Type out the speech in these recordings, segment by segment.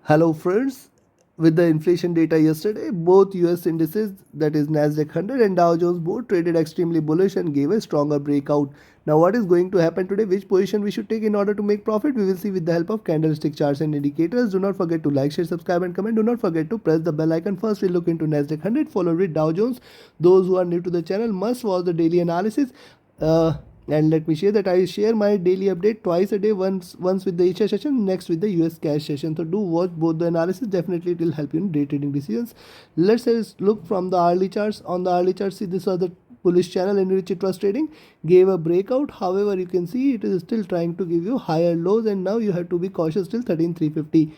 Hello friends, with the inflation data yesterday, both US indices that is NASDAQ 100 and Dow Jones both traded extremely bullish and gave a stronger breakout. Now what is going to happen today, which position we should take in order to make profit, we will see with the help of candlestick charts and indicators. Do not forget to like, share, subscribe and comment. Do not forget to press the bell icon. First we look into NASDAQ 100 followed with Dow Jones. Those who are new to the channel must watch the daily analysis. And let me share that I share my daily update twice a day, once with the Asia session, next with the US cash session. So do watch both the analysis. Definitely it will help you in day trading decisions. Let's look from the hourly charts. On the hourly chart, see this was the bullish channel in which it was trading, gave a breakout. However, you can see it is still trying to give you higher lows, and now you have to be cautious till 13,350.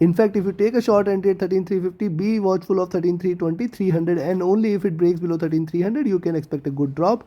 In fact, if you take a short entry at 13,350, be watchful of 13,320, 300, and only if it breaks below 13,300, you can expect a good drop.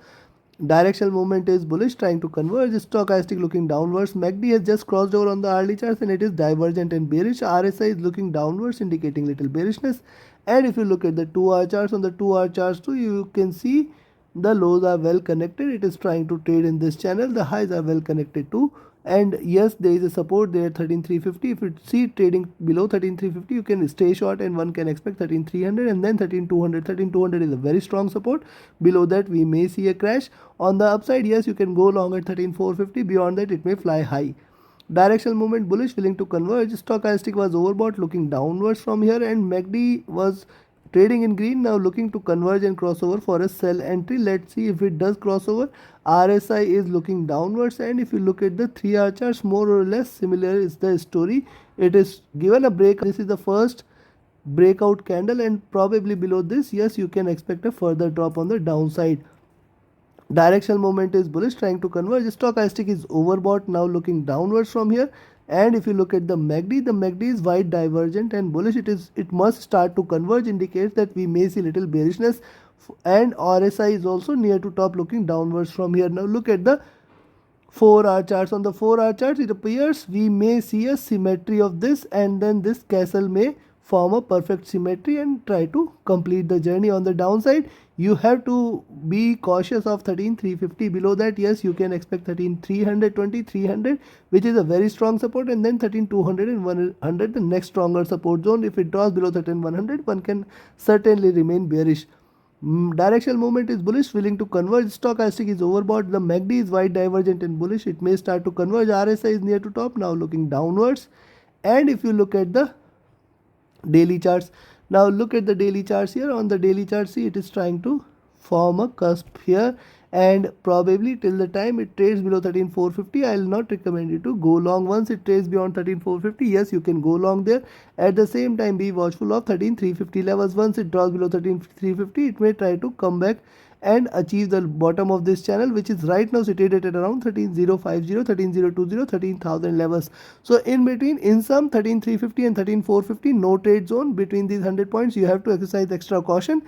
Directional movement is bullish, trying to converge. Stochastic looking downwards. MACD has just crossed over on the hourly charts and it is divergent and bearish. RSI is looking downwards, indicating little bearishness. And if you look at the 2-hour charts, on the 2-hour charts too, you can see the lows are well connected. It is trying to trade in this channel. The highs are well connected too. And yes, there is a support there at 13,350. If you see trading below 13,350, you can stay short and one can expect 13,300 and then 13,200. 13,200 is a very strong support. Below that, we may see a crash. On the upside, yes, you can go long at 13,450. Beyond that, it may fly high. Directional movement bullish, willing to converge. Stochastic was overbought, looking downwards from here, and MACD was trading in green, now looking to converge and crossover for a sell entry. Let's see if it does crossover. RSI is looking downwards, and if you look at the 3-hour charts, more or less similar is the story. It is given a break. This is the first breakout candle, and probably below this, yes, you can expect a further drop on the downside. Directional movement is bullish, trying to converge. Stochastic is overbought, now looking downwards from here. And if you look at the MACD is wide divergent and bullish. It must start to converge, indicates that we may see little bearishness. And RSI is also near to top, looking downwards from here. Now look at the 4-hour charts. On the 4-hour charts, it appears we may see a symmetry of this, and then this castle may form a perfect symmetry and try to complete the journey. On the downside, you have to be cautious of 13,350. Below that, yes, you can expect 13,320, 300, which is a very strong support, and then 13,200 and 100, the next stronger support zone. If it draws below 13,100, one can certainly remain bearish. Directional movement is bullish, willing to converge. Stochastic is overbought. The MACD is wide divergent and bullish. It may start to converge. RSI is near to top, now looking downwards. And if you look at the daily charts, now look at the daily charts here. On the daily chart, see, it is trying to form a cusp here, and probably till the time it trades below 13,450, I will not recommend you to go long. Once it trades beyond 13,450, yes, you can go long there. At the same time, be watchful of 13,350 levels. Once it draws below 13,350, it may try to come back and achieve the bottom of this channel, which is right now situated at around 13,050, 13,020, 13,000 levels. So in between, in some 13,350 and 13,450, no trade zone. Between these 100 points, you have to exercise extra caution.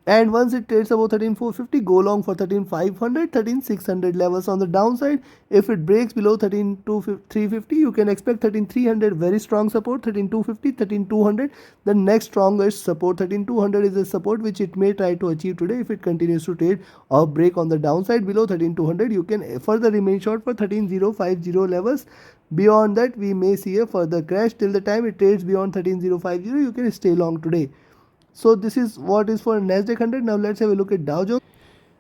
And once it trades above 13,450, go long for 13,500, 13,600 levels. On the downside, if it breaks below 13,350, you can expect 13,300, very strong support. 13,250, 13,200, the next strongest support. 13,200 is a support which it may try to achieve today if it continues to trade or break on the downside below 13,200. You can further remain short for 13,050 levels. Beyond that, we may see a further crash. Till the time it trades beyond 13,050, you can stay long today. So this is what is for NASDAQ 100. Now let's have a look at Dow Jones.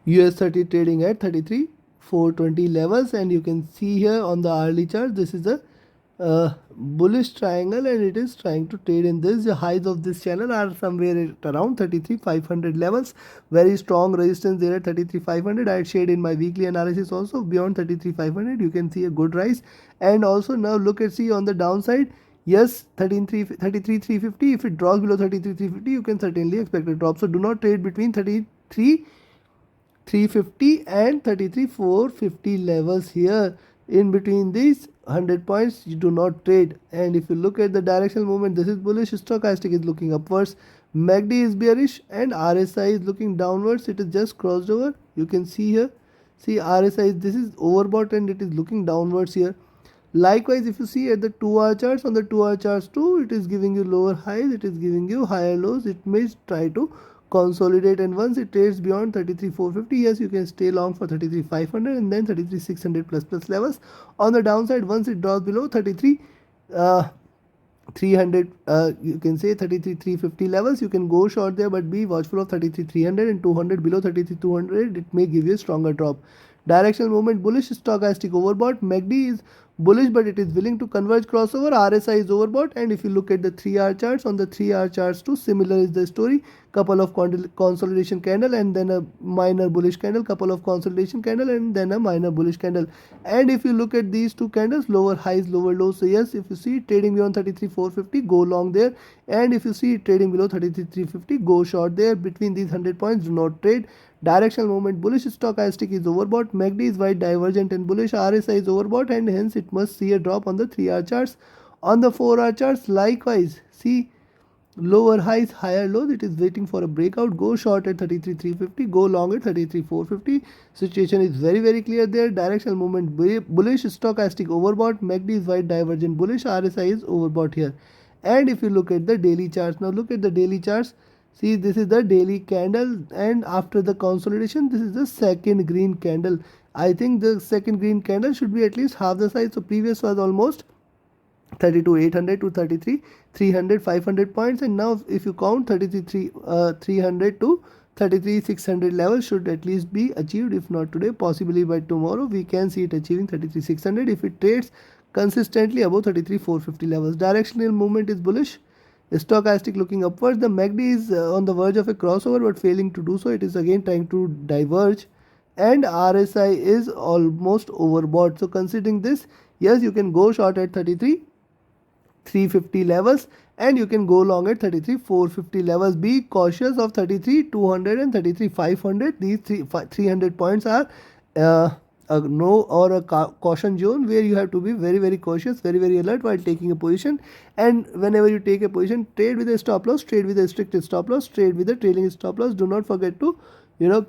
US 30 trading at 33,420 levels, and you can see here on the hourly chart, this is a bullish triangle, and it is trying to trade in this. The highs of this channel are somewhere at around 33,500 levels. Very strong resistance there at 33,500. I had shared in my weekly analysis also. Beyond 33,500, you can see a good rise. And also now look at, see, on the downside, yes, 33,350. If it draws below 33,350, you can certainly expect a drop. So do not trade between 33,350 and 33,450 levels here. In between these 100 points, you do not trade. And if you look at the directional movement, this is bullish. Stochastic is looking upwards. MACD is bearish, and RSI is looking downwards. It is just crossed over. You can see here. See, RSI, this is overbought and it is looking downwards here. Likewise, if you see at the 2-hour charts, on the 2-hour charts too, it is giving you lower highs, it is giving you higher lows. It may try to consolidate, and once it trades beyond 33,450, yes, you can stay long for 33,500 and then 33,600 plus levels. On the downside, once it drops below 33, 300, you can say 33,350 levels, you can go short there, but be watchful of 33,300 and 200. Below 33,200 it may give you a stronger drop. Directional movement bullish, stochastic overbought. MACD is bullish, but it is willing to converge crossover. RSI is overbought, and if you look at the 3-hour charts, on the 3-hour charts too, similar is the story. Couple of consolidation candle and then a minor bullish candle, couple of consolidation candle and then a minor bullish candle. And if you look at these two candles, lower highs, lower lows, so yes, if you see trading beyond 33,450, go long there, and if you see trading below 33,350, go short there. Between these 100 points, do not trade. Directional movement bullish, stochastic is overbought. MACD is wide divergent and bullish. RSI is overbought, and hence it must see a drop on the 3-hour charts. On the 4-hour charts, likewise, see lower highs, higher lows. It is waiting for a breakout. Go short at 33,350, go long at 33,450. Situation is very clear there. Directional movement bullish, stochastic overbought. MACD is wide divergent bullish. RSI is overbought here. And if you look at the daily charts, now look at the daily charts. See, this is the daily candle, and after the consolidation, this is the second green candle. I think the second green candle should be at least half the size. So previous was almost 32,800 to 33,300, 500 points, and now if you count 33,300 to 33,600 level should at least be achieved. If not today, possibly by tomorrow, we can see it achieving 33,600 if it trades consistently above 33,450 levels. Directional movement is bullish. Stochastic looking upwards. The MACD is on the verge of a crossover but failing to do so. It is again trying to diverge, and RSI is almost overbought. So considering this, yes, you can go short at 33,350 levels, and you can go long at 33,450 levels. Be cautious of 33,200 and 33,500. These 300 points are a no or a caution zone where you have to be very cautious, very alert while taking a position. And whenever you take a position, trade with a stop loss, trade with a restricted stop loss, trade with a trailing stop loss. Do not forget to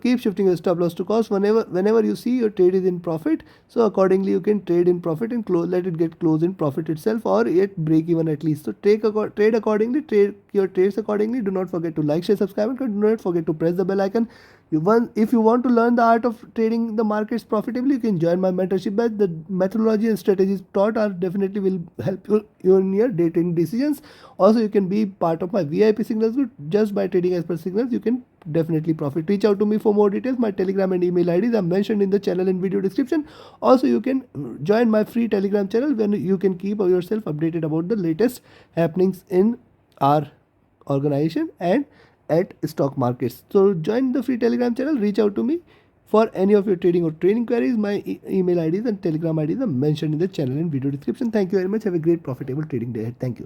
keep shifting your stop loss to cost whenever you see your trade is in profit. So accordingly you can trade in profit and let it get close in profit itself, or at break even at least. So trade accordingly, trade your trades accordingly. Do not forget to like, share, subscribe, and do not forget to press the bell icon. If you want to learn the art of trading the markets profitably, you can join my mentorship batch. The methodology and strategies taught are definitely will help you in your day trading decisions. Also, you can be part of my VIP signals group. Just by trading as per signals, you can definitely profit. Reach out to me for more details. My Telegram and email IDs are mentioned in the channel and video description. Also, you can join my free Telegram channel when you can keep yourself updated about the latest happenings in our organization and at stock markets. So join the free Telegram channel. Reach out to me for any of your trading or training queries. My email IDs and Telegram IDs are mentioned in the channel and video description. Thank you very much. Have a great profitable trading day ahead. Thank you.